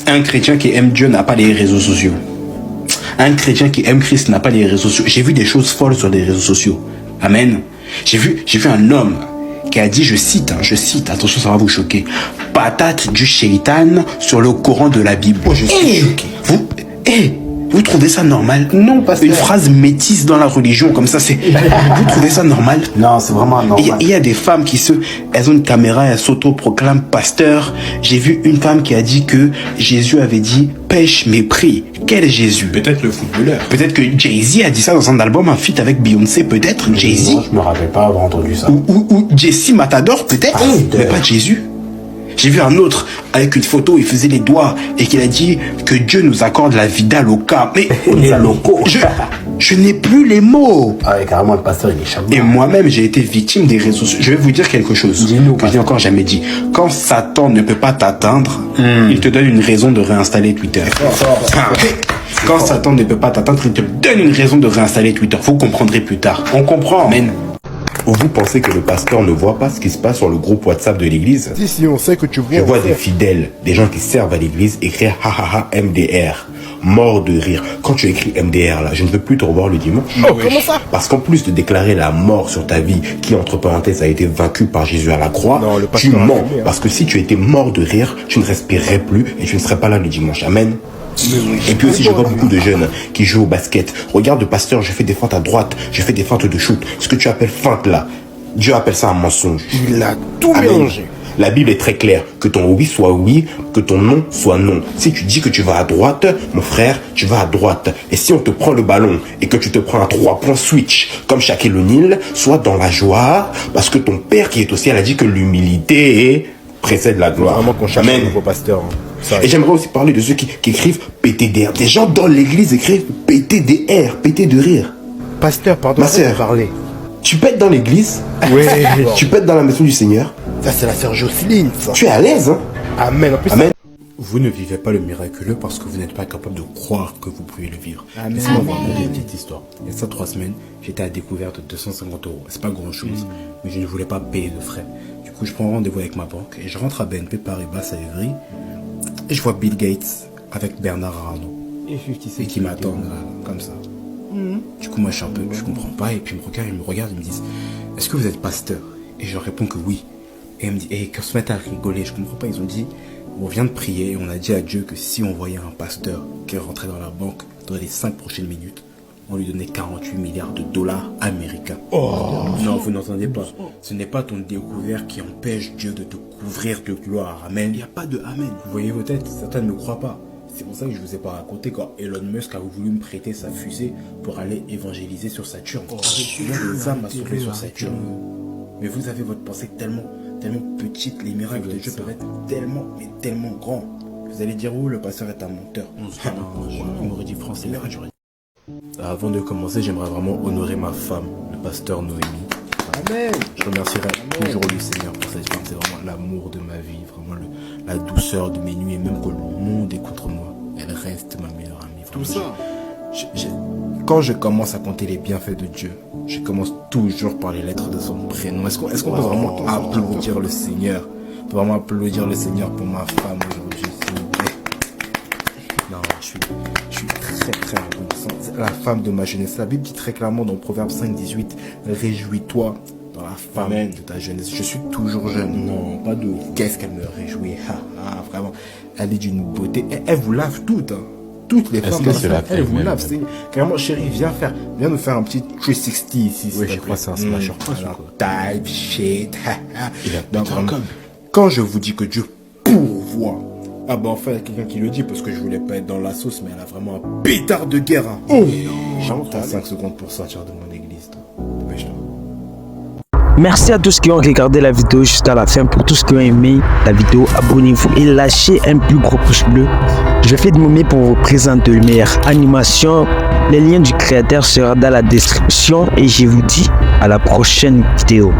Un chrétien qui aime Dieu n'a pas les réseaux sociaux. Un chrétien qui aime Christ n'a pas les réseaux sociaux. J'ai vu des choses folles sur les réseaux sociaux. Amen. J'ai vu un homme qui a dit, je cite, attention, ça va vous choquer, patate du shaitan sur le Coran de la Bible. Je suis choqué. Vous trouvez ça normal? Non, pasteur. Une phrase métisse dans la religion, comme ça, c'est... Vous trouvez ça normal? Non, c'est vraiment normal. Il y a des femmes elles ont une caméra, elles s'auto-proclament pasteur. J'ai vu une femme qui a dit que Jésus avait dit, pêche mais prie. Quel Jésus? Peut-être le footballeur. Peut-être que Jay-Z a dit ça dans un album, un feat avec Beyoncé, peut-être. Jay-Z. Non, je me rappelle pas avoir entendu ça. Ou Jessie Matador, peut-être. Mais pas Jésus. J'ai vu un autre avec une photo, il faisait les doigts et qu'il a dit que Dieu nous accorde la vida loca. Mais Les locaux. je n'ai plus les mots. Ah ouais, carrément, le pasteur, il est charmant. Et moi-même, j'ai été victime des réseaux sociaux. Je vais vous dire quelque chose Dis-nous, que je n'ai encore jamais dit. Quand Satan ne peut pas t'atteindre, il te donne une raison de réinstaller Twitter. Quand Satan ne peut pas t'atteindre, il te donne une raison de réinstaller Twitter. Vous comprendrez plus tard. On comprend, amen. Ou vous pensez que le pasteur ne voit pas ce qui se passe sur le groupe WhatsApp de l'église? Si, on sait que tu vois. Je vois des fidèles, des gens qui servent à l'église écrire hahaha MDR. Mort de rire. Quand tu écris MDR là, je ne veux plus te revoir le dimanche. Oh, comment ça? Parce qu'en plus de déclarer la mort sur ta vie, qui entre parenthèses a été vaincue par Jésus à la croix, Non, le tu pasteur a mens. fumé, hein. Parce que si tu étais mort de rire, tu ne respirerais plus et tu ne serais pas là le dimanche. Amen. Et puis aussi, je vois beaucoup de jeunes qui jouent au basket. Regarde le pasteur, je fais des feintes à droite, je fais des feintes de shoot. Ce que tu appelles feinte là, Dieu appelle ça un mensonge. Il a tout Amen. mélangé. La Bible est très claire, que ton oui soit oui, que ton non soit non. Si tu dis que tu vas à droite, mon frère, tu vas à droite. Et si on te prend le ballon et que tu te prends un 3 points switch, comme Shaquille O'Neal, sois dans la joie, parce que ton Père qui est au ciel a dit que l'humilité précède la gloire. Vraiment qu'on cherche un Amen. nouveau pasteur. hein. Ça, Et j'aimerais aussi parler de ceux qui écrivent PTDR. Des gens dans l'église écrivent PTDR, péter de rire. pasteur, pardon, Ma sœur. de parler. Tu pètes dans l'église, Oui. tu pètes dans la maison du Seigneur, Ça, c'est la sœur Jocelyne, ça. tu es à l'aise, hein. Amen. En plus, Amen. Vous ne vivez pas le miraculeux parce que vous n'êtes pas capable de croire que vous pouvez le vivre. Amen. Laissez-moi vous raconter une petite histoire. Il y a ça 3 semaines, j'étais à découverte de 250 euros. C'est pas grand chose, mais je ne voulais pas payer de frais. Du coup, je prends rendez-vous avec ma banque et je rentre à BNP Paribas à Évry et je vois Bill Gates avec Bernard Arnault et qui m'attendent là, comme ça. Du coup, moi, je comprends pas et puis ils me regardent, ils me disent, est-ce que vous êtes pasteur? Et je leur réponds que oui. Et ils me disent, et quand se mettent à rigoler, je comprends pas, ils ont dit, on vient de prier et on a dit à Dieu que si on voyait un pasteur qui rentrait dans la banque dans les 5 prochaines minutes, on lui donnait 48 milliards de dollars américains. Non, vous n'entendez pas. Ce n'est pas ton découvert qui empêche Dieu de te couvrir de gloire. Amen. Il n'y a pas de Amen. Vous voyez vos têtes, certains ne me croient pas. C'est pour ça que je ne vous ai pas raconté quand Elon Musk a voulu me prêter sa fusée pour aller évangéliser sur Saturne. Il y a des âmes à sauver sur Saturne. Mais vous avez votre pensée tellement petite. Les miracles de Dieu peuvent être tellement grands. Vous allez dire, oh, le pasteur est un menteur. On aurait dit français. Avant de commencer, j'aimerais vraiment honorer ma femme, le pasteur Noémie. Amen. Je remercierai toujours le Seigneur pour cette femme. C'est vraiment l'amour de ma vie, vraiment la douceur de mes nuits. Et même que le monde est contre moi, elle reste ma meilleure amie. Vraiment, Tout ça. quand je commence à compter les bienfaits de Dieu, je commence toujours par les lettres de son prénom. Est-ce qu'on peut vraiment applaudir le Seigneur? On peut vraiment applaudir le Seigneur pour ma femme aujourd'hui, s'il vous plaît. Non, je suis très reconnaissant. C'est la femme de ma jeunesse. La Bible dit très clairement dans Proverbe 5,18, réjouis-toi dans la femme de ta jeunesse. Je suis toujours jeune. Non, pas de qu'est-ce qu'elle me réjouit. Vraiment. Elle est d'une beauté. Elle vous lave toutes. Hein. Toutes les femmes, elles vous lavent. C'est carrément, chérie, viens nous faire un petit 360 ici. Oui, je crois que c'est un slasher. Type shit. Il a Donc, pété un câble. quand je vous dis que Dieu pourvoit, ah ben enfin il y a quelqu'un qui le dit parce que je voulais pas être dans la sauce, mais elle a vraiment un pétard de guerre. Hein. Oh, j'entends 5 secondes pour sortir de mon église. Dépêche-toi. Merci à tous qui ont regardé la vidéo jusqu'à la fin. Pour tous qui ont aimé la vidéo, abonnez-vous et lâchez un plus gros pouce bleu. Je fais de mon mieux pour vous présenter les meilleures animations. Les liens du créateur seront dans la description et je vous dis à la prochaine vidéo.